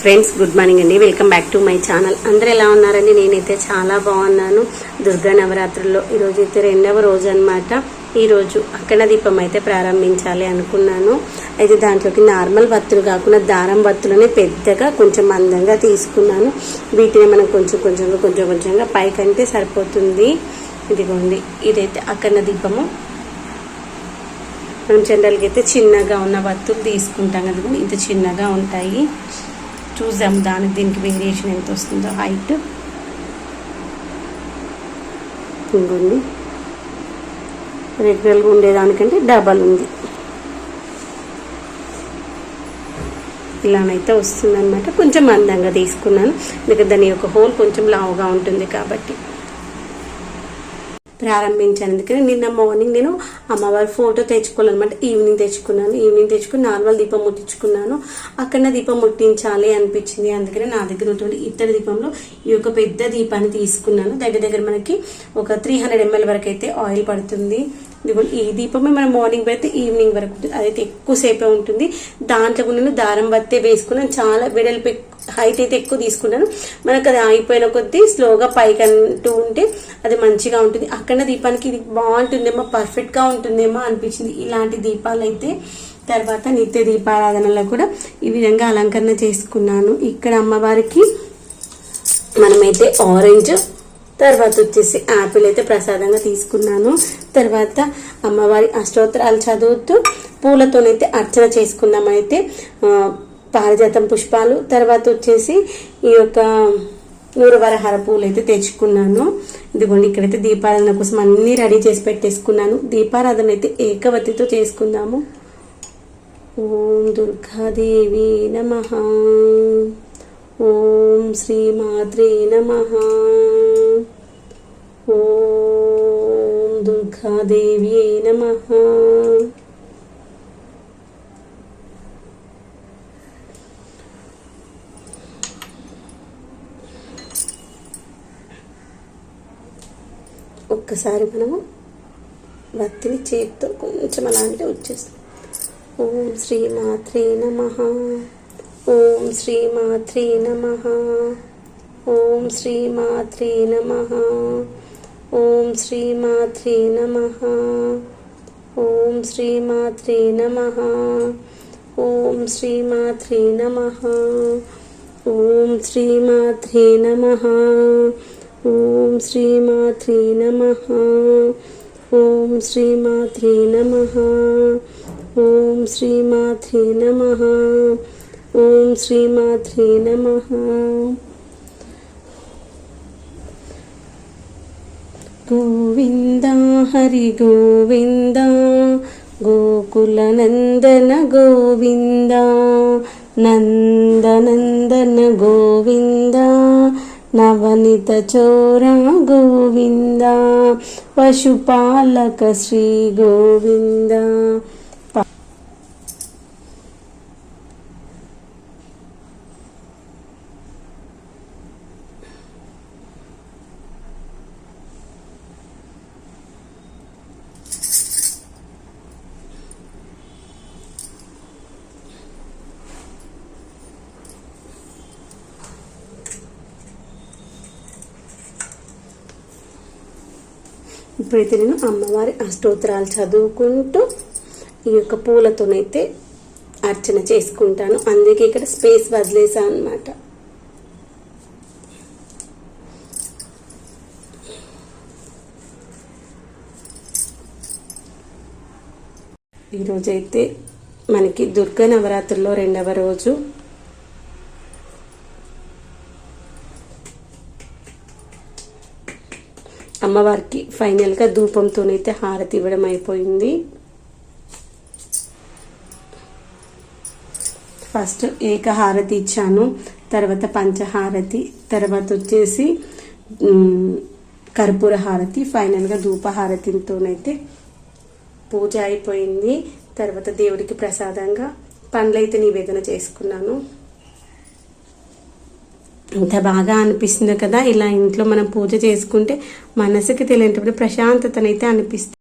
Friends good morning అండి. Welcome back to my channel. అందరూ ఎలా ఉన్నారండి? నేనైతే చాలా బాగున్నాను. దుర్గా నవరాత్రుల్లో ఈరోజు అయితే 2వ రోజు అనమాట. ఈరోజు అఖండ దీపం అయితే ప్రారంభించాలి అనుకున్నాను. అయితే దాంట్లోకి నార్మల్ వత్తులు కాకుండా దారం వత్తులనే పెద్దగా కొంచెం మందంగా తీసుకున్నాను. వీటిని మనం కొంచెంగా పైకంటే సరిపోతుంది. ఇదిగోండి, ఇదైతే అఖండ దీపము. మనం జనరల్గా అయితే చిన్నగా ఉన్న వత్తులు తీసుకుంటాం కదా, ఇంత చిన్నగా ఉంటాయి. చూద్దాం దీనికి వేరియేషన్ ఎంత వస్తుందో హైట్. ఇంకోండి, రెగ్యులర్గా ఉండేదానికంటే డబల్ ఉంది. ఇలానైతే వస్తుందన్నమాట. కొంచెం మందంగా తీసుకున్నాను, ఎందుకంటే దాని యొక్క హోల్ కొంచెం లావుగా ఉంటుంది కాబట్టి. ప్రారంభించాను. అందుకని నిన్న మార్నింగ్ నేను అమ్మవారి ఫోటో తెచ్చుకోవాలన్నమాట. ఈవినింగ్ తెచ్చుకుని నార్మల్ దీపం ముట్టించుకున్నాను. అక్కడ దీపం ముట్టించాలి అనిపించింది. అందుకని నా దగ్గర ఉన్నటువంటి ఇత్తడి దీపంలో ఈ యొక్క పెద్ద దీపాన్ని తీసుకున్నాను. దగ్గర మనకి ఒక 300 ml వరకు అయితే ఆయిల్ పడుతుంది. ఈ దీపమే మనం మార్నింగ్ పెడితే ఈవినింగ్ వరకు ఉంటుంది. అదైతే ఎక్కువసేపే ఉంటుంది. దాంట్లో నేను దారం బత్తే వేసుకున్నాను. చాలా వెడల్పు హైట్ అయితే ఎక్కువ తీసుకున్నాను. మనకు అది అయిపోయిన కొద్దీ స్లోగా పైకి అంటూ ఉంటే అది మంచిగా ఉంటుంది. అక్కడ దీపానికి ఇది బాగుంటుందేమో, పర్ఫెక్ట్ గా ఉంటుందేమో అనిపించింది ఇలాంటి దీపాలు అయితే. తర్వాత నిత్య దీపారాధనలో కూడా ఈ విధంగా అలంకరణ చేసుకున్నాను. ఇక్కడ అమ్మవారికి మనమైతే ఆరెంజ్, తర్వాత వచ్చేసి యాపిల్ అయితే ప్రసాదంగా తీసుకున్నాను. తర్వాత అమ్మవారి అష్టోత్తరాలు చదువుతూ పూలతోనైతే అర్చన చేసుకున్నామైతే. పారిజాతం పుష్పాలు, తర్వాత వచ్చేసి ఈ యొక్క 100 వరహార పూలు అయితే తెచ్చుకున్నాను. ఇదిగోండి, ఇక్కడైతే దీపారాధన కోసం అన్ని రెడీ చేసి పెట్టేసుకున్నాను. దీపారాధన అయితే ఏకవతితో చేసుకుందాము. ఓం దుర్గాదేవి నమః. ఓం శ్రీమాత్రే నమః. ఓం దుర్గాదేవి నమః. ఒక్కసారి మనము వత్తిని చేతితో కొంచెం అలా అంటే వచ్చేస్తాం. ఓం శ్రీమాత్రే నమః. ఓం శ్రీమాత్రే నమః. ఓం శ్రీమాత్రే నమః. ఓం శ్రీమాత్రే నమః. ఓం శ్రీమాత్రే నమః. ఓం శ్రీమాత్రే నమః. ఓం శ్రీమాత్రే నమః. ఓం శ్రీమాత్రే నమః. ఓం శ్రీమాత్రే నమః. ఓం శ్రీమాత్రే నమః. ఓం శ్రీమాత్రే నమః. గోవింద హరి గోవింద, గోకుల నందన గోవింద, నందనందన గోవింద, నవనిత చోర గోవింద, పశుపాలక శ్రీ గోవింద. ఇప్పుడైతే నేను అమ్మవారి అష్టోత్తరాలు చదువుకుంటూ ఈ యొక్క పూలతోనైతే అర్చన చేసుకుంటాను. అందుకే ఇక్కడ స్పేస్ వదిలేసా అన్నమాట. ఈరోజైతే మనకి దుర్గా నవరాత్రుల్లో 2వ రోజు. అమ్మవారికి ఫైనల్గా ధూపంతోనైతే హారతి ఇవ్వడం అయిపోయింది. ఫస్ట్ ఏకహారతి ఇచ్చాను, తర్వాత పంచహారతి, తర్వాత వచ్చేసి కర్పూర హారతి, ఫైనల్గా ధూపహారతితోనైతే పూజ అయిపోయింది. తర్వాత దేవుడికి ప్రసాదంగా పండ్లైతే నివేదన చేసుకున్నాను. ఎంత బాగా అనిపిస్తుంది కదా ఇలా ఇంట్లో మనం పూజ చేసుకుంటే. మనసుకి తెలియనప్పుడు ప్రశాంతతనైతే అనిపిస్తుంది.